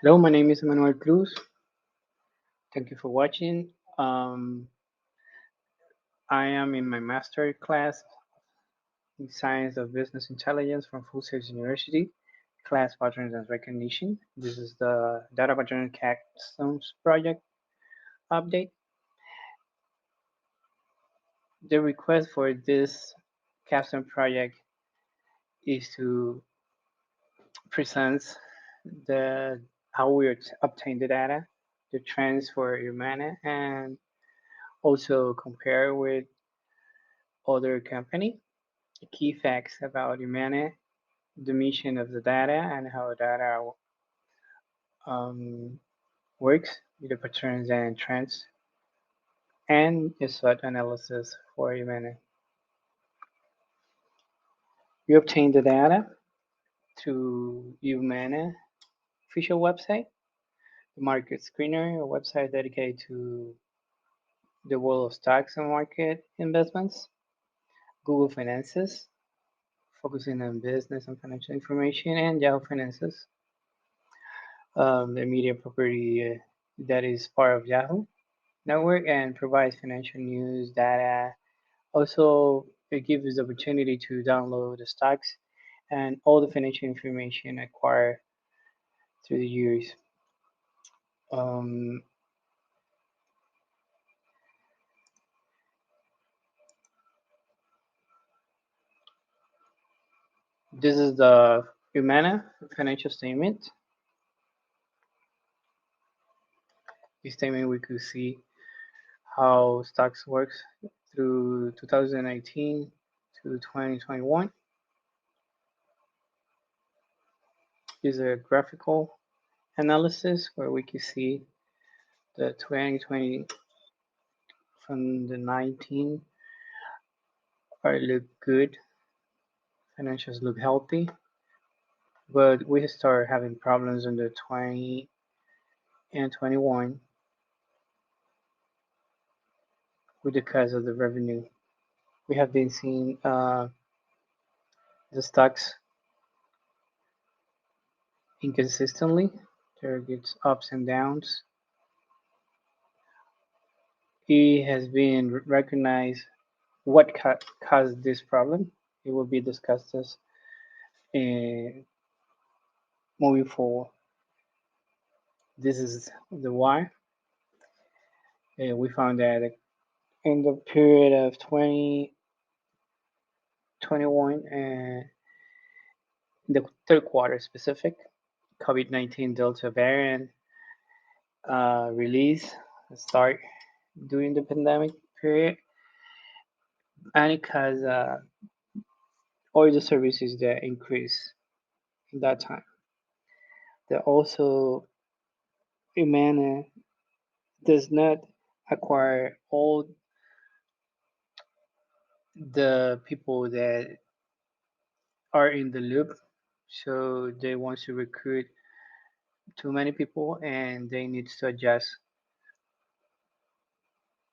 Hello, my name is Manuel Cruz. Thank you for watching. Um, I am in my master class in Science of Business Intelligence from Full Sail University, class patterns and recognition. This is the Data Pattern Capstones project update. The request for this capstone project is to present the how we obtain the data, the trends for Humana, and also compare with other company key facts about Humana, the mission of the data, and how data um, works with the patterns and trends, and a SWOT analysis for Humana. You obtain the data through Humana official website, the Market Screener, a website dedicated to the world of stocks and market investments, Google Finances, focusing on business and financial information, and Yahoo Finances, the media property that is part of Yahoo network and provides financial news, data. Also, it gives us the opportunity to download the stocks and all the financial information acquired through the years. Um, this is the Humana financial statement. This statement we could see how stocks works through 2019 to 2021. Is a graphical analysis where we can see the 2020 from the 19 are look good, financials look healthy, but we start having problems in the 20 and 21 with the cause of the revenue. We have been seeing the stocks inconsistently. There gets ups and downs. It has been recognized what caused this problem. It will be discussed as moving forward. This is the why. We found that in the period of 2021 and the third quarter specific, COVID-19 Delta variant release start during the pandemic period, and it has all the services that increase in that time. That also Humana does not acquire all the people that are in the loop, so they want to recruit too many people and they need to adjust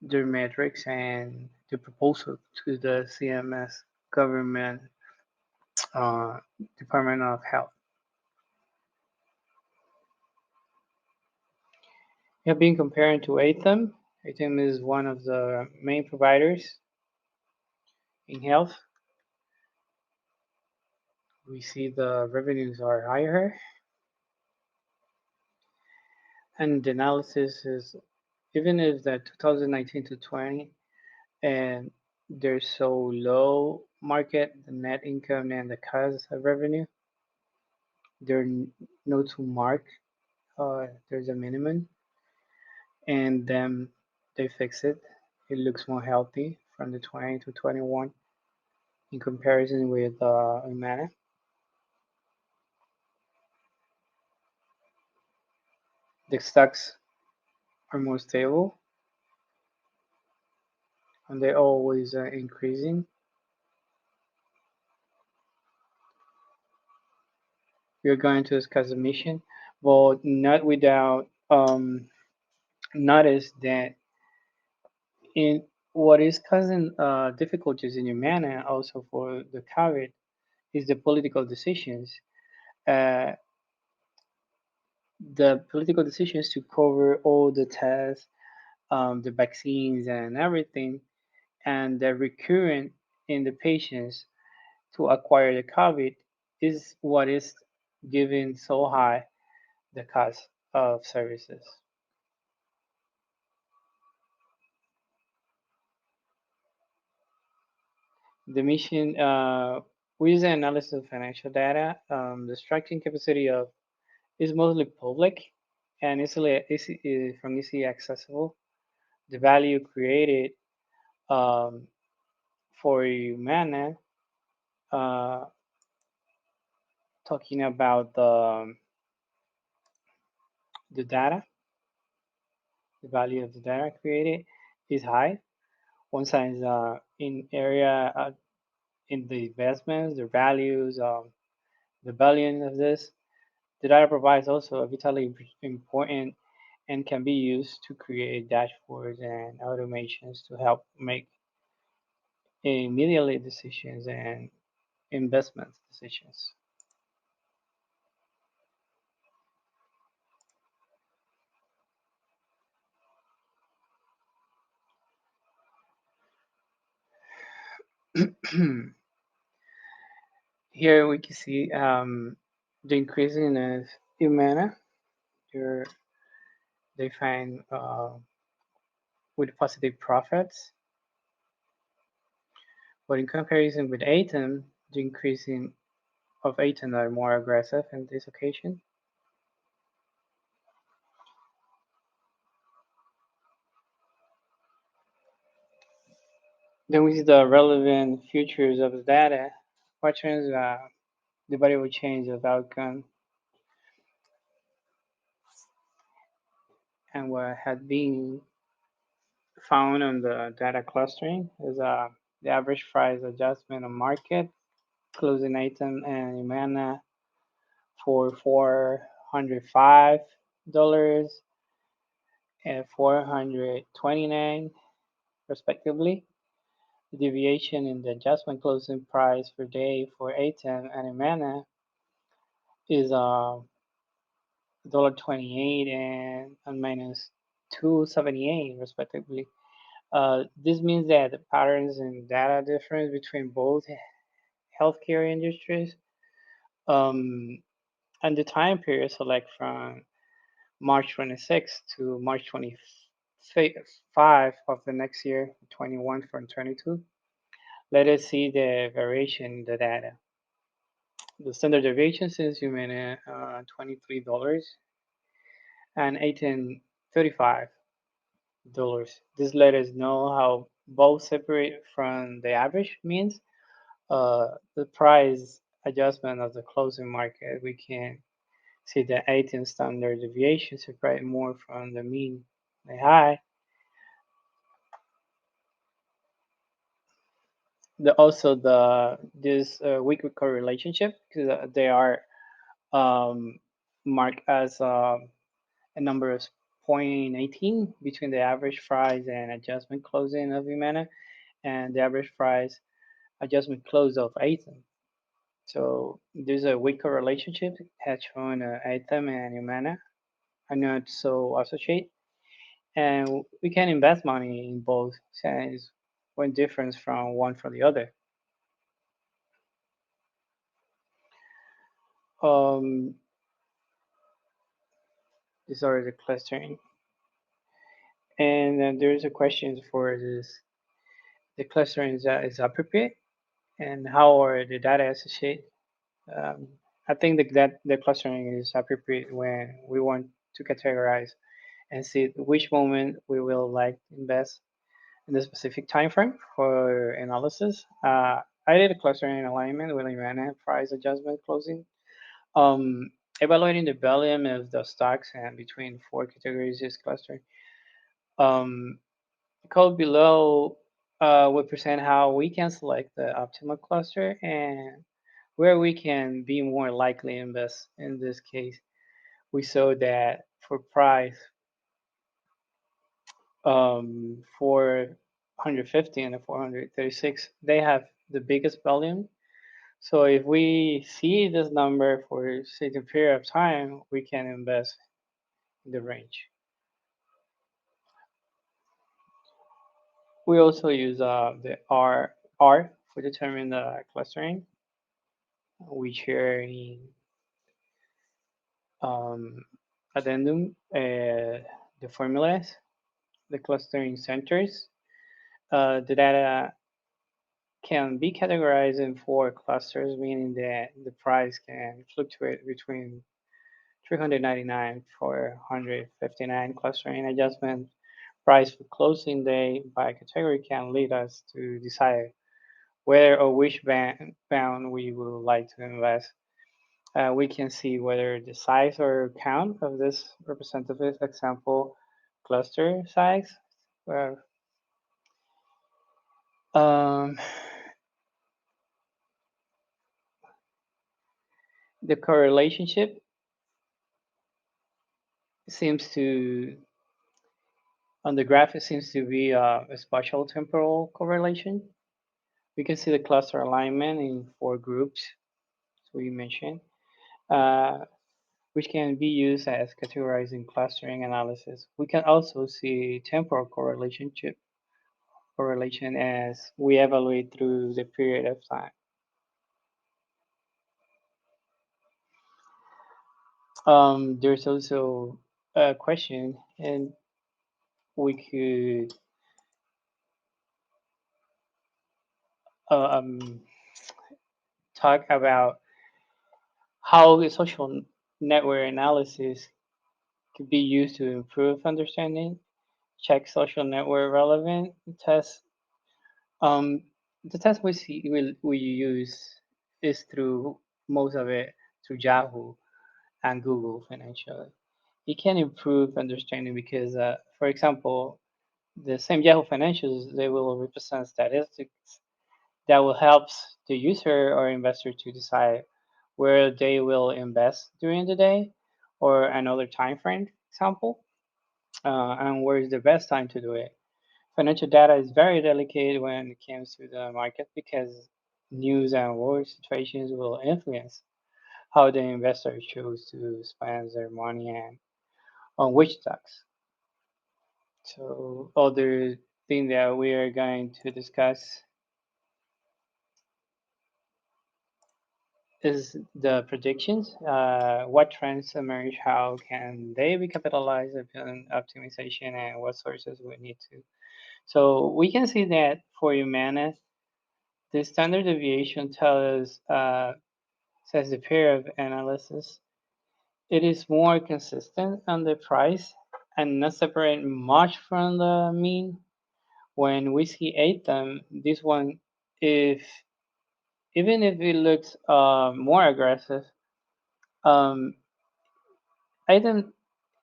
their metrics and the proposal to the CMS government uh, Department of Health. We have been comparing to ATEM. ATEM is one of the main providers in health. We see the revenues are higher, and the analysis is even if the 2019 to 20 and they're so low market, the net income and the cost of revenue, they're no to mark. There's a minimum, and then they fix it. It looks more healthy from the 20 to 21 in comparison with Humana. The stocks are more stable and they're always increasing. We're going to discuss the mission, but not without notice that in what is causing difficulties in Humana also for the COVID is the political decisions. Uh, the political decisions to cover all the tests, the vaccines, and everything, and the recurrent in the patients to acquire the COVID is what is giving so high the cost of services. The mission with the analysis of financial data, the extracting capacity of is mostly public and from easily accessible. The value created um, for Humana, uh, talking about the data, the value of the data created is high. One side is in area in the investments, the values, the billion of this. The data provides also a vitally important and can be used to create dashboards and automations to help make immediately decisions and investment decisions. Here we can see the increasing of Humana. Here they find with positive profits, but in comparison with ATOM, the increasing of ATOM are more aggressive in this occasion. Then we see the relevant features of the data, patterns, the variable change of outcome, and what had been found on the data clustering is the average price adjustment on market, closing item and Humana for $405 and 429 respectively. The deviation in the adjustment closing price per day for ATEM and Humana is $1.28 and minus 278 respectively. This means that the patterns in data difference between both healthcare industries um, and the time period select from March 26th to March 25 of the next year, 21 from 22. Let us see the variation in the data. The standard deviation says you made $23 and $18.35. This let us know how both separate from the average means. The price adjustment of the closing market, we can see the 18 standard deviation separate more from the mean, the high. Also this weekly correlationship because they are um, marked as a number of 0.18 between the average price and adjustment closing of Humana and the average price adjustment close of ATEM. So there's a weaker relationship has shown ATEM and Humana are not so associated, and we can invest money in both since one difference from one from the other. Um, these are the clustering, and then there's a question for this: the clustering is appropriate, and how are the data associated? Um, I think that the clustering is appropriate when we want to categorize and see which moment we will like invest in the specific time frame for analysis. I did a clustering alignment with Humana price adjustment closing. Um, Evaluating the volume of the stocks and between four categories is clustering. Um, Code below will present how we can select the optimal cluster and where we can be more likely invest. In this case, we saw that for price 450 and the 436, they have the biggest volume. So if we see this number for a certain period of time, we can invest the range. We also use the R for determine the clustering. We share in um, addendum the formulas, the clustering centers. The data can be categorized in four clusters, meaning that the price can fluctuate between 399 459. Clustering adjustment price for closing day by category can lead us to decide whether or which bound we would like to invest. We can see whether the size or count of this representative example cluster size. Uh, um, the correlationship seems to on the graph, it seems to be a spatial temporal correlation. We can see the cluster alignment in four groups, so we mentioned, uh, which can be used as categorizing clustering analysis. We can also see temporal correlation as we evaluate through the period of time. There's also a question, and we could uh, um, talk about how the social network analysis could be used to improve understanding, check social network relevant tests. Um, the test we use is through most of it through Yahoo and Google Financial. It can improve understanding because, for example, the same Yahoo Financials they will represent statistics that will help the user or investor to decide where they will invest during the day or another time frame example, and where is the best time to do it. Financial data is very delicate when it comes to the market because news and war situations will influence how the investor choose to spend their money and on which stocks. So other thing that we are going to discuss is the predictions. What trends emerge? How can they be capitalized upon optimization, and what sources we need to? So we can see that for Humana, the standard deviation tells says the pair of analysis. It is more consistent on the price and not separate much from the mean. When we see ATEM, this one, if even if it looks more aggressive, um, ATEM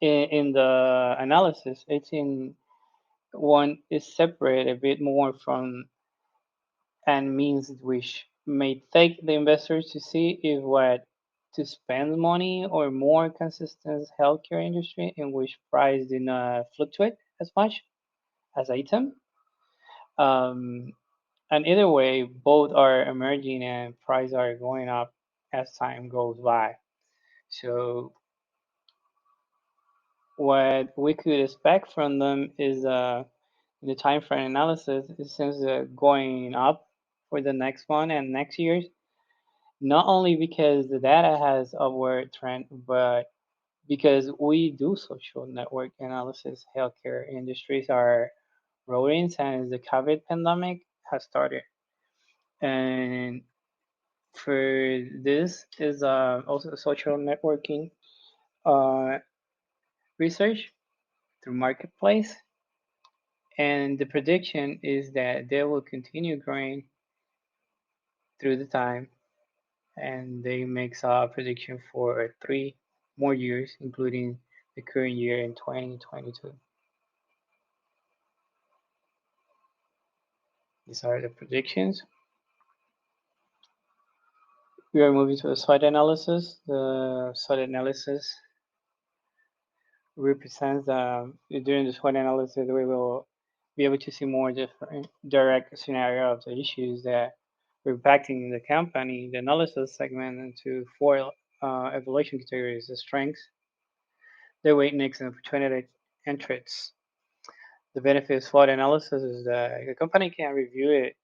in the analysis, 18 one is separate a bit more from and means which may take the investors to see if what to spend money or more consistent healthcare industry in which price did not fluctuate as much as ATEM. Um, and either way, both are emerging and prices are going up as time goes by. So what we could expect from them is the time frame analysis. It seems going up for the next one and next years. Not only because the data has upward trend, but because we do social network analysis, healthcare industries are growing since the COVID pandemic has started. And for this is also social networking uh, research through marketplace. And the prediction is that they will continue growing through the time. And they make a prediction for 3 more years, including the current year in 2022. These are the predictions. We are moving to the SWOT analysis. The SWOT analysis represents during the SWOT analysis we will be able to see more different direct scenario of the issues that are impacting the company. The analysis segment into four evaluation categories: the strengths, the weakness and opportunity and threats. The benefits for the analysis is that the company can review it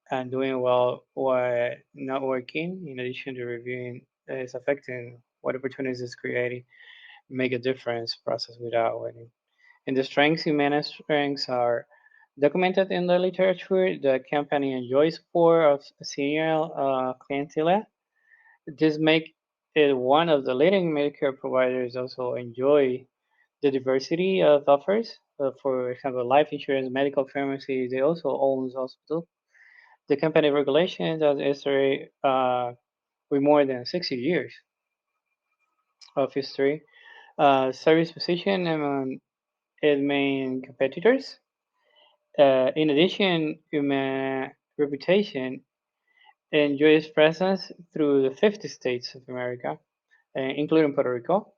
and doing well or not working, in addition to reviewing is affecting what opportunities it's creating, make a difference process without winning. And the strengths, Humana's strengths are documented in the literature. The company enjoys support of senior clientele. This make it one of the leading Medicare providers. Also enjoy the diversity of offers. For example, life insurance, medical pharmacy, they also owns hospital. The company regulations has history with more than 60 years of history. Service position among its main competitors. In addition, human reputation enjoys presence through the 50 states of America, including Puerto Rico.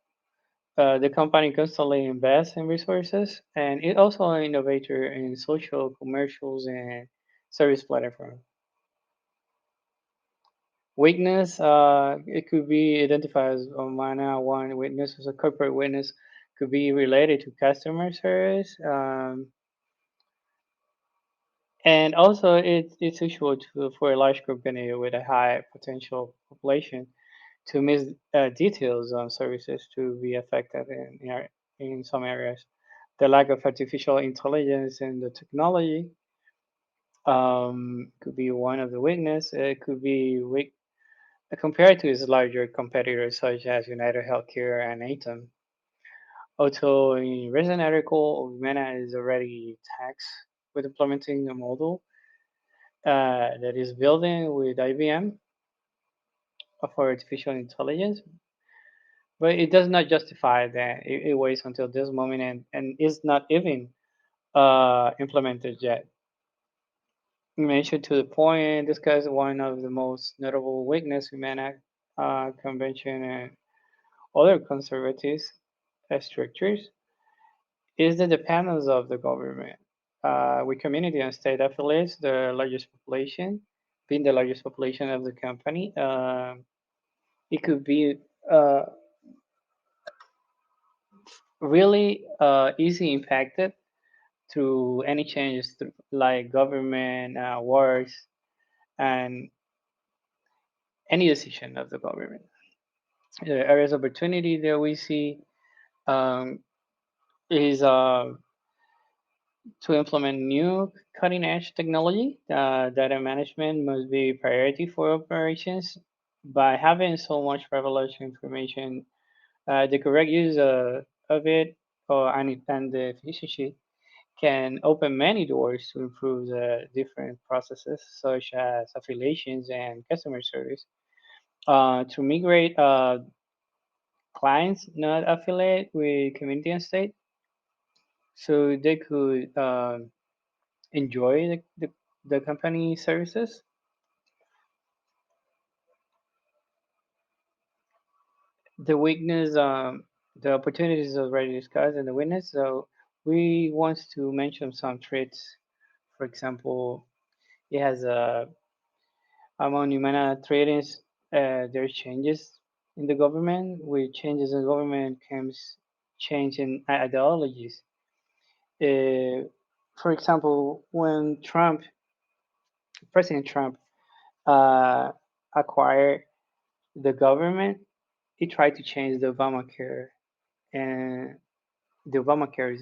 The company constantly invests in resources, and it also an innovator in social commercials and service platform. Weakness, it could be identified as one weakness as a corporate weakness could be related to customer service. And also, it's usual for a large company with a high potential population to miss details on services to be affected in some areas. The lack of artificial intelligence in the technology could be one of the weakness. It could be weak compared to its larger competitors such as United Healthcare and Atom. Although in recent article, Humana is already taxed with implementing a model that is building with IBM for artificial intelligence, but it does not justify that it waits until this moment and is not even implemented yet. We mentioned to the point and discuss one of the most notable weakness Humana Convention and other conservative structures is the dependence of the government. With community and state affiliates, the largest population, being the largest population of the company, it could be uh, really easy impacted through any changes through, like government wars and any decision of the government. The areas of opportunity that we see um, is to implement new cutting edge technology. Data management must be priority for operations. By having so much revelation information, the correct use of it and the efficiency can open many doors to improve the different processes such as affiliations and customer service. To migrate clients not affiliate with community and state, so they could enjoy the company services. The weakness, the opportunities already discussed, and the weakness. So we want to mention some traits. For example, it has among Humana tradings, there's changes in the government. With changes in government comes change in ideologies. Uh, for example, when President Trump, uh, acquired the government, he tried to change the Obamacare, and the Obamacare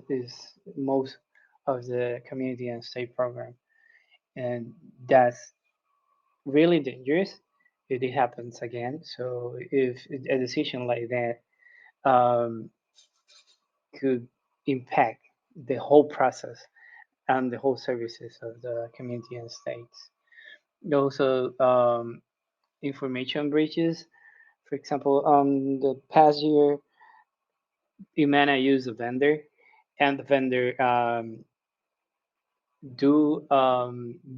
is most of the community and state program, and that's really dangerous if it happens again. So if a decision like that um, could impact the whole process and the whole services of the community and states. Also, information breaches. For example, the past year, Humana used a vendor, and the vendor do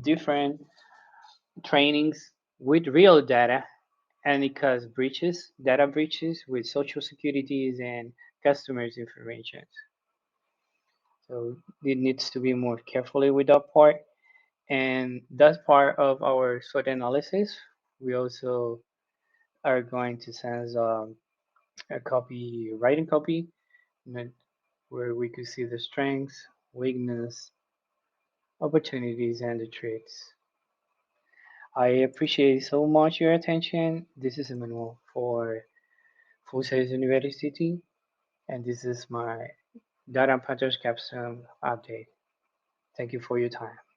different trainings with real data, and it caused breaches, data breaches with social securities and customers' information. So it needs to be more carefully with that part. And that's part of our SWOT analysis. We also are going to send a copy, writing copy document where we could see the strengths, weakness, opportunities, and the traits. I appreciate so much your attention. This is Emmanuel for Full Sail University, and this is my Data Patterns Capstone update. Thank you for your time.